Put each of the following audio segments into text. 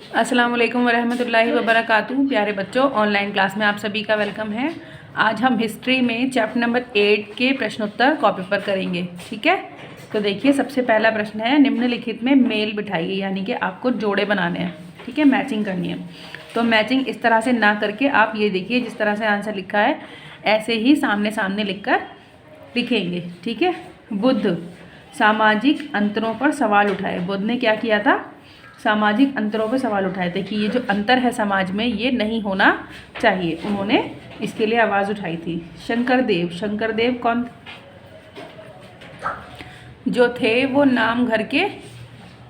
अस्सलाम वालेकुम वरहमतुल्लाहि वबरकातुहू। प्यारे बच्चों, ऑनलाइन क्लास में आप सभी का वेलकम है। आज हम हिस्ट्री में चैप्टर नंबर 8 के प्रश्नोत्तर कॉपी पर करेंगे। ठीक है, तो देखिए सबसे पहला प्रश्न है, निम्नलिखित में मेल बिठाइए, यानी कि आपको जोड़े बनाने हैं। ठीक है, मैचिंग करनी है। तो मैचिंग इस तरह से ना करके आप ये देखिए, जिस तरह से आंसर लिखा है ऐसे ही सामने सामने लिखकर लिखेंगे। ठीक है, बुद्ध सामाजिक अंतरों पर सवाल उठाए। बुद्ध ने क्या किया था? सामाजिक अंतरों पर सवाल उठाए थे कि ये जो अंतर है समाज में ये नहीं होना चाहिए। उन्होंने इसके लिए आवाज़ उठाई थी। शंकरदेव कौन जो थे? वो नाम घर के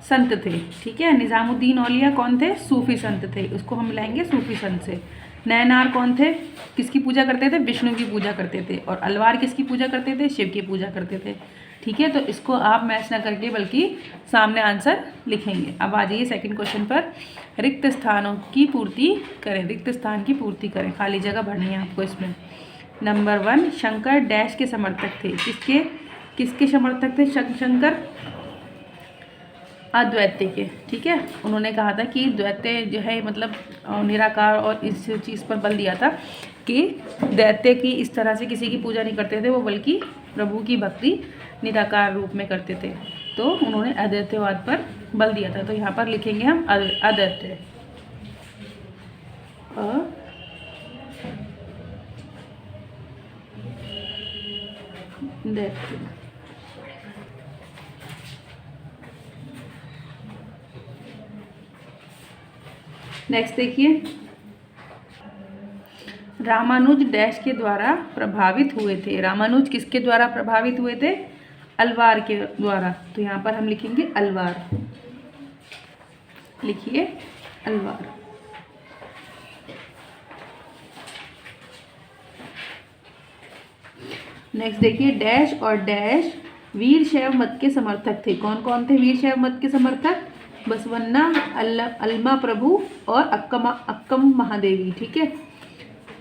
संत थे। ठीक है, निज़ामुद्दीन औलिया कौन थे? सूफी संत थे, उसको हम लाएंगे सूफी संत से। नैनार कौन थे? किसकी पूजा करते थे? विष्णु की पूजा करते थे। और अलवार किसकी पूजा करते थे? शिव की पूजा करते थे। ठीक है, तो इसको आप मैच ना करके बल्कि सामने आंसर लिखेंगे। अब आ जाइए सेकंड क्वेश्चन पर। रिक्त स्थानों की पूर्ति करें। रिक्त स्थान की पूर्ति करें, खाली जगह भरनी है आपको इसमें। नंबर 1, शंकर डैश के समर्थक थे। किसके समर्थक थे शंकर? अद्वैत के। ठीक है, उन्होंने कहा था कि द्वैत जो है मतलब निराकार, और इस चीज़ पर बल दिया था कि दैत्य की इस तरह से किसी की पूजा नहीं करते थे, वो बल्कि प्रभु की भक्ति निराकार रूप में करते थे। तो उन्होंने अद्वैतवाद पर बल दिया था। तो यहाँ पर लिखेंगे हम अद्वैत। नेक्स्ट देखिए, रामानुज डैश के द्वारा प्रभावित हुए थे। रामानुज किसके द्वारा प्रभावित हुए थे? अलवार के द्वारा। तो यहाँ पर हम लिखेंगे अलवार। लिखिए अलवार। नेक्स्ट देखिए, डैश और डैश वीर शैव मत के समर्थक थे। कौन कौन थे वीर शैव मत के समर्थक? बसवन्ना, अल्मा प्रभु और अक्कम महादेवी। ठीक है,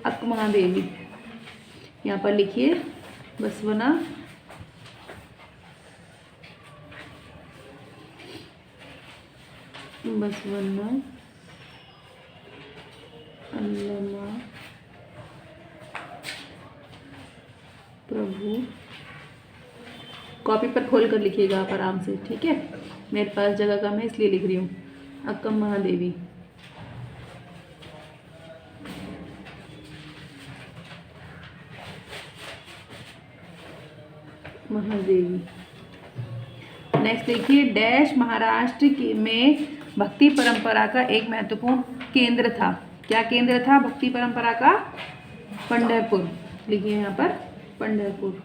अक्क महादेवी। यहाँ पर लिखिए बसवना, अल्मा प्रभु। कॉपी पर खोल कर लिखिएगा आप आराम से। ठीक है, मेरे पास जगह कम है इसलिए लिख रही हूँ। अक्कम महादेवी। नेक्स्ट देखिए, डैश महाराष्ट्र में भक्ति परंपरा का एक महत्वपूर्ण केंद्र था। क्या केंद्र था भक्ति परंपरा का? पंढरपुर। लिखिए यहाँ पर पंढरपुर।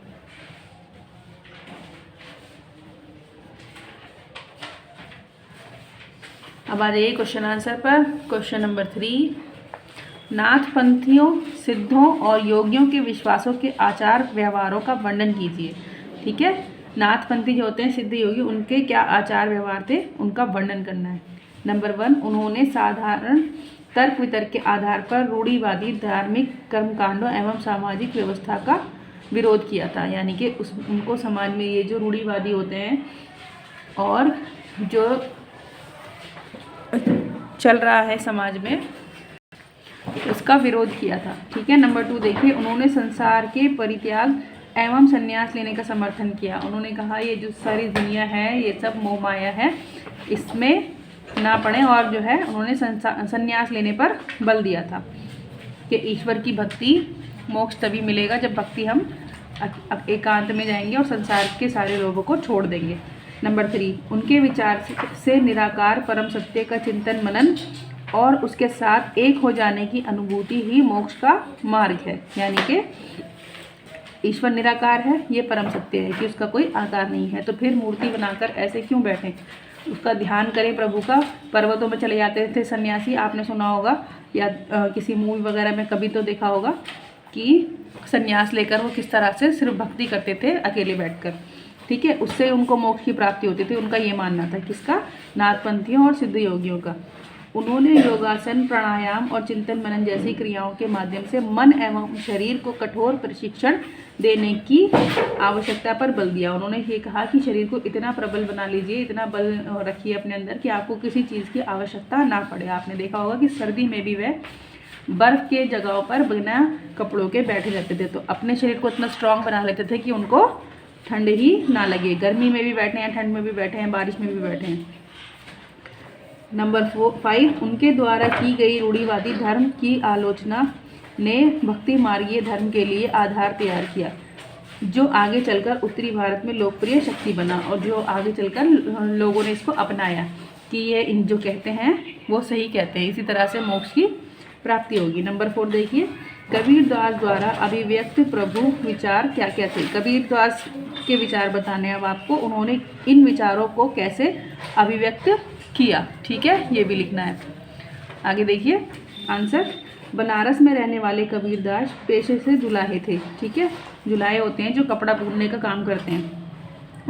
अब आ जाइए क्वेश्चन आंसर पर। क्वेश्चन नंबर 3, नाथपंथियों, सिद्धों और योगियों के विश्वासों के आचार व्यवहारों का वर्णन कीजिए। ठीक है, नाथपंथी जो होते हैं सिद्ध योगी, उनके क्या आचार व्यवहार थे, उनका वर्णन करना है। नंबर 1, उन्होंने साधारण तर्क वितर्क के आधार पर रूढ़िवादी धार्मिक कर्मकांडों एवं सामाजिक व्यवस्था का विरोध किया था। यानी कि उनको समाज में ये जो रूढ़िवादी होते हैं और जो चल रहा है समाज में, उसका विरोध किया था। ठीक है, नंबर 2 देखिए, उन्होंने संसार के परित्याग एवं संन्यास लेने का समर्थन किया। उन्होंने कहा ये जो सारी दुनिया है ये सब मोह माया है, इसमें ना पड़े, और जो है उन्होंने संन्यास लेने पर बल दिया था कि ईश्वर की भक्ति, मोक्ष तभी मिलेगा जब भक्ति हम एकांत में जाएंगे और संसार के सारे लोगों को छोड़ देंगे। नंबर 3, उनके विचार से निराकार परम सत्य का चिंतन मनन और उसके साथ एक हो जाने की अनुभूति ही मोक्ष का मार्ग है। यानी कि ईश्वर निराकार है, ये परम सत्य है कि उसका कोई आकार नहीं है, तो फिर मूर्ति बनाकर ऐसे क्यों बैठें? उसका ध्यान करें प्रभु का। पर्वतों में चले जाते थे सन्यासी, आपने सुना होगा या किसी मूवी वगैरह में कभी तो देखा होगा कि सन्यास लेकर वो किस तरह से सिर्फ भक्ति करते थे अकेले बैठकर। ठीक है, उससे उनको मोक्ष की प्राप्ति होती थी। उनका ये मानना था, किसका? नाथपंथियों और सिद्ध योगियों का। उन्होंने योगासन, प्राणायाम और चिंतन मनन जैसी क्रियाओं के माध्यम से मन एवं शरीर को कठोर प्रशिक्षण देने की आवश्यकता पर बल दिया। उन्होंने ये कहा कि शरीर को इतना प्रबल बना लीजिए, इतना बल रखिए अपने अंदर कि आपको किसी चीज़ की आवश्यकता ना पड़े। आपने देखा होगा कि सर्दी में भी वह बर्फ़ के जगहों पर बिना कपड़ों के बैठे रहते थे, तो अपने शरीर को इतना स्ट्रांग बना लेते थे कि उनको ठंड ही ना लगे। गर्मी में भी बैठे हैं, ठंड में भी बैठे हैं, बारिश में भी बैठे हैं। नंबर 5, उनके द्वारा की गई रूढ़िवादी धर्म की आलोचना ने भक्ति मार्गीय धर्म के लिए आधार तैयार किया, जो आगे चलकर उत्तरी भारत में लोकप्रिय शक्ति बना और जो आगे चलकर लोगों ने इसको अपनाया कि ये इन जो कहते हैं वो सही कहते हैं, इसी तरह से मोक्ष की प्राप्ति होगी। नंबर 4 देखिए, कबीरदास द्वारा अभिव्यक्त प्रभु विचार क्या क्या थे। कबीरदास के विचार बताने अब आपको, उन्होंने इन विचारों को कैसे अभिव्यक्त किया, ठीक है, ये भी लिखना है। आगे देखिए आंसर, बनारस में रहने वाले कबीरदास पेशे से जुलाहे थे, ठीक है, जुलाहे होते हैं जो कपड़ा बुनने का काम करते हैं।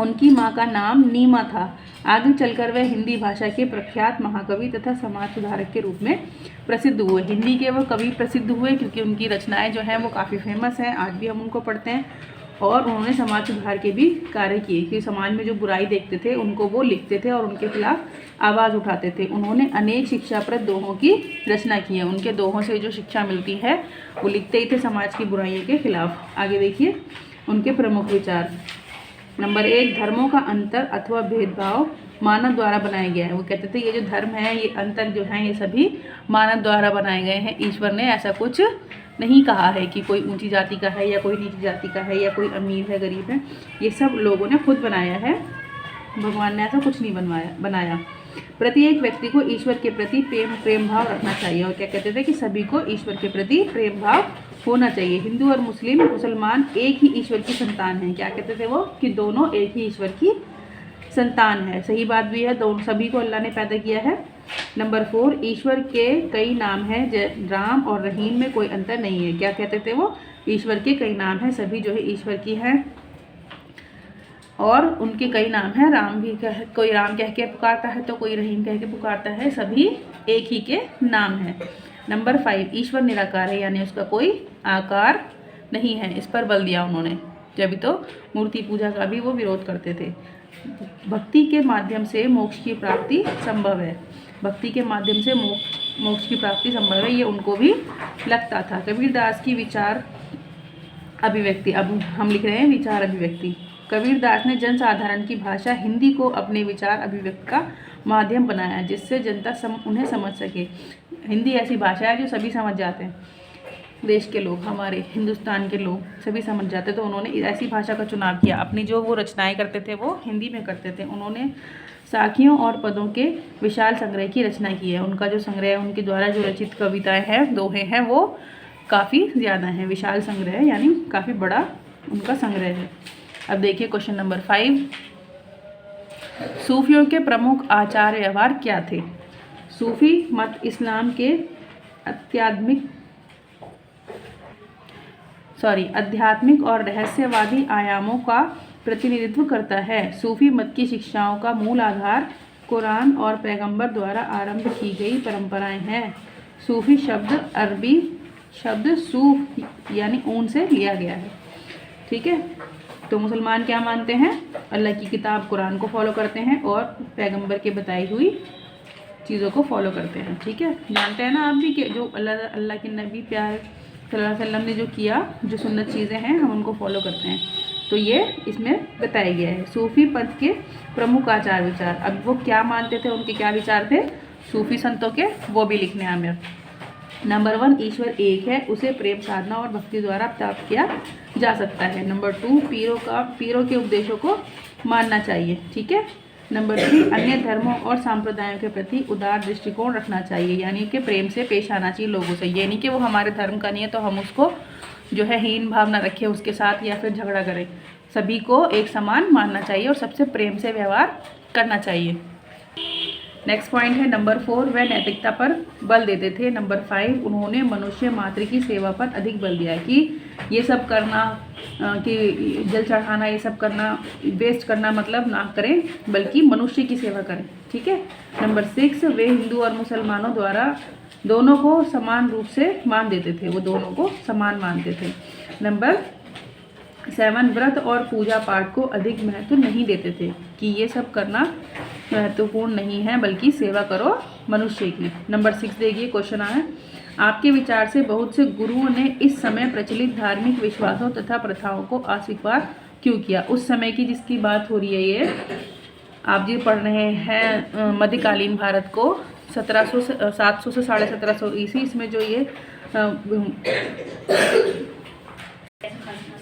उनकी माँ का नाम नीमा था। आगे चलकर वह हिंदी भाषा के प्रख्यात महाकवि तथा समाज सुधारक के रूप में प्रसिद्ध हुए। हिंदी के वो कवि प्रसिद्ध हुए क्योंकि उनकी रचनाएं जो हैं वो काफ़ी फेमस हैं, आज भी हम उनको पढ़ते हैं। और उन्होंने समाज सुधार के भी कार्य किए कि समाज में जो बुराई देखते थे उनको वो लिखते थे और उनके खिलाफ आवाज़ उठाते थे। उन्होंने अनेक शिक्षाप्रद दोहों की रचना की है, उनके दोहों से जो शिक्षा मिलती है वो लिखते ही थे समाज की बुराइयों के खिलाफ। आगे देखिए उनके प्रमुख विचार। नंबर 1, धर्मों का अंतर अथवा भेदभाव मानव द्वारा बनाया गया है। वो कहते थे ये जो धर्म है, ये अंतर जो है, ये सभी मानव द्वारा बनाए गए हैं। ईश्वर ने ऐसा कुछ नहीं कहा है कि कोई ऊंची जाति का है या कोई नीची जाति का है या कोई अमीर है गरीब है, ये सब लोगों ने खुद बनाया है, भगवान ने ऐसा कुछ नहीं बनाया। प्रत्येक व्यक्ति को ईश्वर के प्रति प्रेम भाव रखना चाहिए। और क्या कहते थे कि सभी को ईश्वर के प्रति प्रेम भाव होना चाहिए। हिंदू और मुसलमान एक ही ईश्वर की संतान हैं। क्या कहते थे वो कि दोनों एक ही ईश्वर की संतान है। सही बात भी है, दोनों सभी को अल्लाह ने पैदा किया है। नंबर 4, ईश्वर के कई नाम हैं, राम और रहीम में कोई अंतर नहीं है। क्या कहते थे वो, ईश्वर के कई नाम हैं, सभी जो है ईश्वर की हैं और उनके कई नाम हैं। राम भी कोई राम कह के पुकारता है तो कोई रहीम कह के पुकारता है, सभी एक ही के नाम हैं। नंबर 5, ईश्वर निराकार है, यानी उसका कोई आकार नहीं है। इस पर बल दिया उन्होंने, जब तो मूर्ति पूजा का भी वो विरोध करते थे। भक्ति के माध्यम से मोक्ष की प्राप्ति संभव है। भक्ति के माध्यम से मोक्ष की प्राप्ति संभव है, ये उनको भी लगता था। कबीरदास की विचार अभिव्यक्ति, अब हम लिख रहे हैं विचार अभिव्यक्ति। कबीरदास ने जनसाधारण की भाषा हिंदी को अपने विचार अभिव्यक्ति का माध्यम बनाया, जिससे जनता उन्हें समझ सके। हिंदी ऐसी भाषा है जो सभी समझ जाते हैं, देश के लोग, हमारे हिंदुस्तान के लोग सभी समझ जाते, तो उन्होंने ऐसी भाषा का चुनाव किया। अपनी जो वो रचनाएं करते थे वो हिंदी में करते थे। उन्होंने साखियों और पदों के विशाल संग्रह की रचना की है। उनका जो संग्रह है, उनके द्वारा जो रचित कविताएं हैं, दोहे हैं, वो काफ़ी ज़्यादा हैं। विशाल संग्रह है यानी काफ़ी बड़ा उनका संग्रह है। अब देखिए क्वेश्चन नंबर 5, सूफियों के प्रमुख आचार व्यवहार क्या थे। सूफी मत इस्लाम के आध्यात्मिक और रहस्यवादी आयामों का प्रतिनिधित्व करता है। सूफी मत की शिक्षाओं का मूल आधार कुरान और पैगंबर द्वारा आरंभ की गई परंपराएं हैं। सूफी शब्द अरबी शब्द सूफ यानी ऊन से लिया गया है, ठीक है। तो मुसलमान क्या मानते हैं, अल्लाह की किताब कुरान को फॉलो करते हैं और पैगंबर के बताई हुई चीज़ों को फॉलो करते हैं, ठीक है। जानते हैं ना आप भी कि जो अल्लाह के नबी प्यारे सल्लल्लाहु अलैहि वसल्लम ने जो किया, जो सुन्नत चीज़ें हैं, हम उनको फॉलो करते हैं। तो ये इसमें बताया गया है। सूफी पंथ के प्रमुख आचार विचार, अब वो क्या मानते थे, उनके क्या विचार थे सूफी संतों के, वो भी लिखने हैं हमें। नंबर 1, ईश्वर एक है, उसे प्रेम साधना और भक्ति द्वारा प्राप्त किया जा सकता है। नंबर 2, पीरों के उपदेशों को मानना चाहिए, ठीक है। नंबर 3, अन्य धर्मों और संप्रदायों के प्रति उदार दृष्टिकोण रखना चाहिए, यानी कि प्रेम से पेश आना चाहिए लोगों से। ये नहीं कि वो हमारे धर्म का नहीं है तो हम उसको जो है हीन भावना रखें उसके साथ या फिर झगड़ा करें। सभी को एक समान मानना चाहिए और सबसे प्रेम से व्यवहार करना चाहिए। नेक्स्ट पॉइंट है नंबर 4, वह नैतिकता पर बल देते थे। नंबर 5, उन्होंने मनुष्य मात्र की सेवा पर अधिक बल दिया कि ये सब करना, कि जल चढ़ाना, ये सब करना, वेस्ट करना मतलब ना करें, बल्कि मनुष्य की सेवा करें। ठीक है। नंबर 6, वे हिंदू और मुसलमानों द्वारा दोनों को समान रूप से मान देते थे, वो दोनों को समान मानते थे। नंबर 7, व्रत और पूजा पाठ को अधिक महत्व नहीं देते थे, कि ये सब करना महत्वपूर्ण नहीं है, बल्कि सेवा करो मनुष्य की। नंबर 6 देखिए, क्वेश्चन आया, आपके विचार से बहुत से गुरुओं ने इस समय प्रचलित धार्मिक विश्वासों तथा प्रथाओं को अस्वीकार क्यों किया? उस समय की जिसकी बात हो रही है, ये आप जी पढ़ रहे हैं मध्यकालीन भारत को 700 से 1750 ईस्वी। इसमें जो ये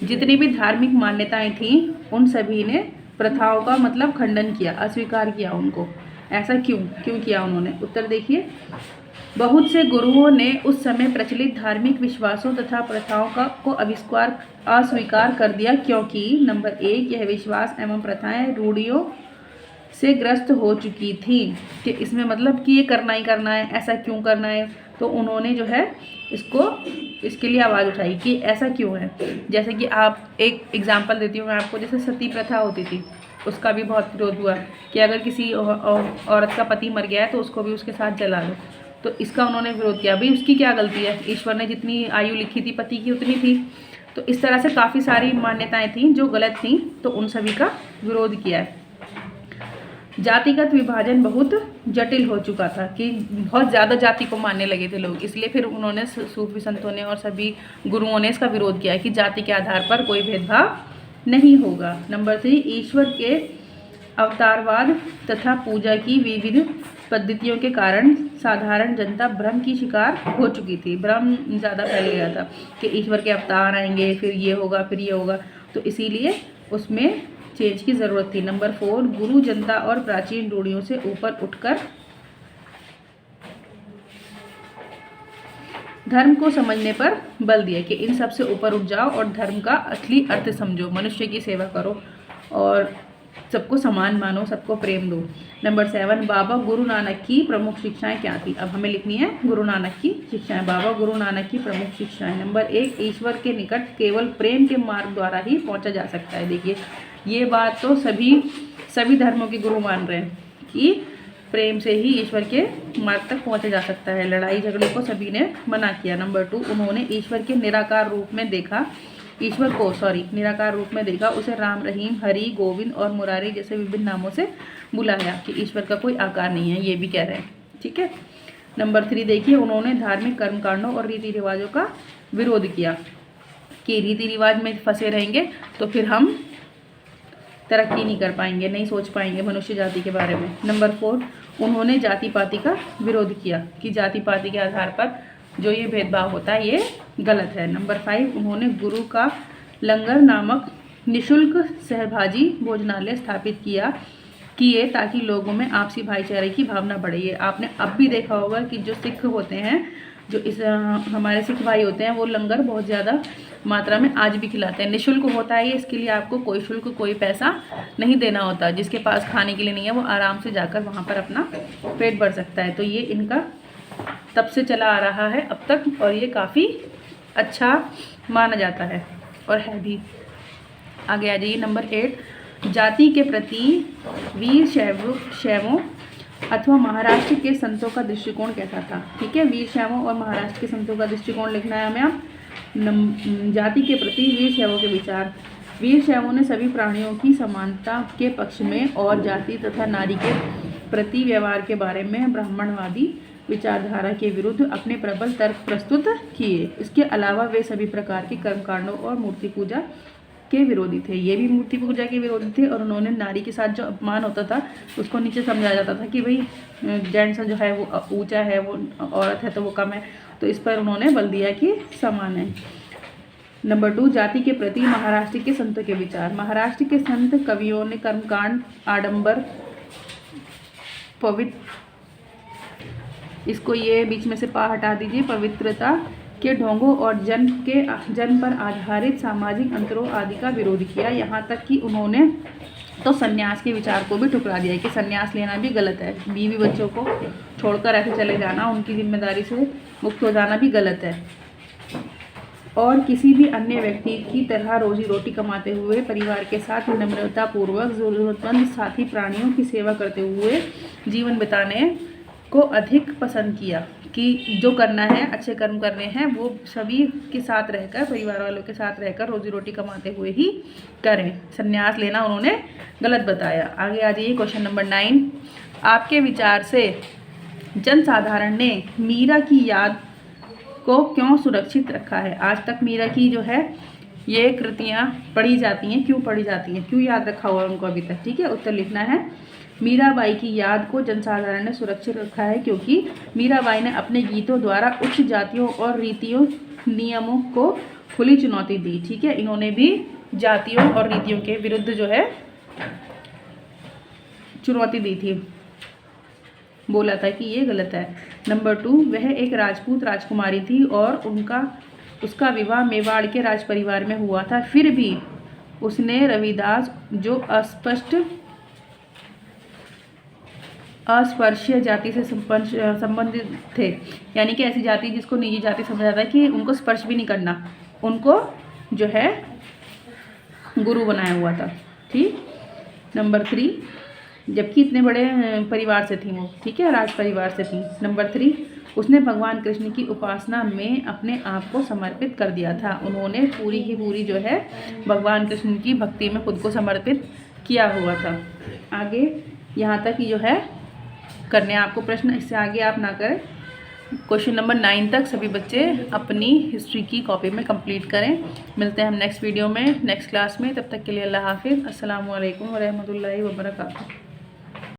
जितनी भी धार्मिक मान्यताएं थीं, उन सभी ने प्रथाओं का मतलब खंडन किया, अस्वीकार किया उनको। ऐसा क्यों किया उन्होंने? उत्तर देखिए, बहुत से गुरुओं ने उस समय प्रचलित धार्मिक विश्वासों तथा प्रथाओं को अस्वीकार कर दिया, क्योंकि नंबर 1, यह विश्वास एवं प्रथाएं रूढ़ियों से ग्रस्त हो चुकी थी, कि इसमें मतलब कि ये करना ही करना है, ऐसा क्यों करना है। तो उन्होंने जो है इसके लिए आवाज़ उठाई कि ऐसा क्यों है। जैसे कि आप एक एग्जांपल देती हूँ मैं आपको, जैसे सती प्रथा होती थी, उसका भी बहुत विरोध हुआ कि अगर किसी औरत का पति मर गया है तो उसको भी उसके साथ जला दो। तो इसका उन्होंने विरोध किया। भाई उसकी क्या गलती है? ईश्वर ने जितनी आयु लिखी थी पति की उतनी थी। तो इस तरह से काफ़ी सारी मान्यताएं थीं जो गलत थीं, तो उन सभी का विरोध किया है। जातिगत विभाजन बहुत जटिल हो चुका था, कि बहुत ज़्यादा जाति को मानने लगे थे लोग, इसलिए फिर उन्होंने सूफी संतों ने और सभी गुरुओं ने इसका विरोध किया कि जाति के आधार पर कोई भेदभाव नहीं होगा। नंबर 3, ईश्वर के अवतारवाद तथा पूजा की विविध पद्धतियों के कारण साधारण जनता भ्रम की शिकार हो चुकी थी। भ्रम ज़्यादा फैल गया था कि ईश्वर के अवतार आएंगे, फिर ये होगा, फिर ये होगा, तो इसीलिए उसमें चेंज की ज़रूरत थी। नंबर 4, गुरु जनता और प्राचीन रूढ़ियों से ऊपर उठकर धर्म को समझने पर बल दिया, कि इन सब से ऊपर उठ जाओ और धर्म का असली अर्थ समझो, मनुष्य की सेवा करो और सबको समान मानो, सबको प्रेम दो। नंबर 7, बाबा गुरु नानक की प्रमुख शिक्षाएं क्या थी? अब हमें लिखनी है गुरु नानक की शिक्षाएं। बाबा गुरु नानक की प्रमुख शिक्षाएं। नंबर 1, ईश्वर के निकट केवल प्रेम के मार्ग द्वारा ही पहुंचा जा सकता है। देखिए, ये बात तो सभी धर्मों के गुरु मान रहे हैं कि प्रेम से ही ईश्वर के मार्ग तक पहुंचा जा सकता है। लड़ाई झगड़े को सभी ने मना किया। नंबर 2, उन्होंने ईश्वर के निराकार रूप में देखा, निराकार रूप में देखा, उसे राम, रहीम, हरि, गोविंद और मुरारी जैसे विभिन्न नामों से बुलाया, कि ईश्वर का कोई आकार नहीं है, ये भी कह रहे हैं। ठीक है। नंबर 3 देखिए, उन्होंने धार्मिक कर्मकांडों और रीति रिवाजों का विरोध किया, कि रीति रिवाज में फंसे रहेंगे तो फिर हम तरक्की नहीं कर पाएंगे, नहीं सोच पाएंगे मनुष्य जाति के बारे में। नंबर 4, उन्होंने जाति पाति का विरोध किया, कि जाति पाति के आधार पर जो ये भेदभाव होता है ये गलत है। नंबर 5, उन्होंने गुरु का लंगर नामक निःशुल्क सहभागी भोजनालय स्थापित किए ताकि लोगों में आपसी भाईचारे की भावना बढ़े। ये आपने अब भी देखा होगा कि जो सिख होते हैं, जो हमारे सिख भाई होते हैं, वो लंगर बहुत ज़्यादा मात्रा में आज भी खिलाते हैं। निःशुल्क होता है ये, इसके लिए आपको कोई शुल्क, कोई पैसा नहीं देना होता। जिसके पास खाने के लिए नहीं है वो आराम से जाकर वहाँ पर अपना पेट भर सकता है। तो ये इनका तब से चला आ रहा है अब तक, और ये काफ़ी अच्छा माना जाता है और है भी। आगे आ जाइए। नंबर 8, जाति के प्रति वीर शैवों अथवा महाराष्ट्र के संतों का दृष्टिकोण कैसा था? ठीक है, वीर शैवों और महाराष्ट्र के संतों का दृष्टिकोण लिखना है हमें। आप जाति के प्रति वीर शैवों के विचार। वीर शैवों ने सभी प्राणियों की समानता के पक्ष में और जाति तथा नारी के प्रति व्यवहार के बारे में ब्राह्मणवादी विचारधारा के विरुद्ध अपने प्रबल तर्क प्रस्तुत किए। इसके अलावा वे सभी प्रकार के कर्मकांडों और मूर्ति पूजा के विरोधी थे। ये भी मूर्ति पूजा के विरोधी थे, और उन्होंने नारी के साथ जो अपमान होता था उसको नीचे समझा जाता था कि भाई जेंट्स जो है वो ऊंचा है, वो औरत है तो वो कम है। तो इस पर उन्होंने बल दिया कि समान है। नंबर 2, जाति के प्रति महाराष्ट्र के संतों के विचार। महाराष्ट्र के संत कवियों ने कर्मकांड, आडंबर, इसको ये बीच में से पा हटा दीजिए, पवित्रता के ढोंगों और जन्म पर आधारित सामाजिक अंतरों आदि का विरोध किया। यहाँ तक कि उन्होंने तो संन्यास के विचार को भी ठुकरा दिया कि संन्यास लेना भी गलत है, बीवी बच्चों को छोड़कर ऐसे चले जाना, उनकी जिम्मेदारी से मुक्त हो जाना भी गलत है। और किसी भी अन्य व्यक्ति की तरह रोजी रोटी कमाते हुए परिवार के साथ विनम्रतापूर्वक ज़रूरतमंद साथी प्राणियों की सेवा करते हुए जीवन बिताने को अधिक पसंद किया कि जो करना है, अच्छे कर्म करने हैं, वो सभी के साथ रहकर, परिवार वालों के साथ रहकर रोजी रोटी कमाते हुए ही करें। संन्यास लेना उन्होंने गलत बताया। आगे आ जाइए क्वेश्चन नंबर 9। आपके विचार से जनसाधारण ने मीरा की याद को क्यों सुरक्षित रखा है? आज तक मीरा की जो है ये कृतियाँ पढ़ी जाती हैं, क्यों पढ़ी जाती हैं, क्यों याद रखा हुआ है उनको अभी तक? ठीक है, उत्तर लिखना है। मीराबाई की याद को जनसाधारण ने सुरक्षित रखा है क्योंकि मीराबाई ने अपने गीतों द्वारा उच्च जातियों और रीतियों नियमों को खुली चुनौती दी। ठीक है, इन्होंने भी जातियों और रीतियों के विरुद्ध जो है चुनौती दी थी, बोला था कि ये गलत है। नंबर 2, वह एक राजपूत राजकुमारी थी और उसका विवाह मेवाड़ के राज परिवार में हुआ था। फिर भी उसने रविदास जो अस्पृश्य जाति से संबंधित थे, यानी कि ऐसी जाति जिसको निजी जाति समझा जाता है कि उनको स्पर्श भी नहीं करना, उनको जो है गुरु बनाया हुआ था। ठीक। नंबर 3, जबकि इतने बड़े परिवार से थी वो, ठीक है, राज परिवार से थी। नंबर 3, उसने भगवान कृष्ण की उपासना में अपने आप को समर्पित कर दिया था। उन्होंने पूरी की पूरी जो है भगवान कृष्ण की भक्ति में खुद को समर्पित किया हुआ था। आगे यहाँ तक जो है करने आपको प्रश्न, इससे आगे आप ना करें। क्वेश्चन नंबर 9 तक सभी बच्चे अपनी हिस्ट्री की कॉपी में कंप्लीट करें। मिलते हैं हम नेक्स्ट वीडियो में, नेक्स्ट क्लास में। तब तक के लिए अल्लाह हाफिज़। अस्सलामु अलैकुम व रहमतुल्लाहि व बरकातुहू।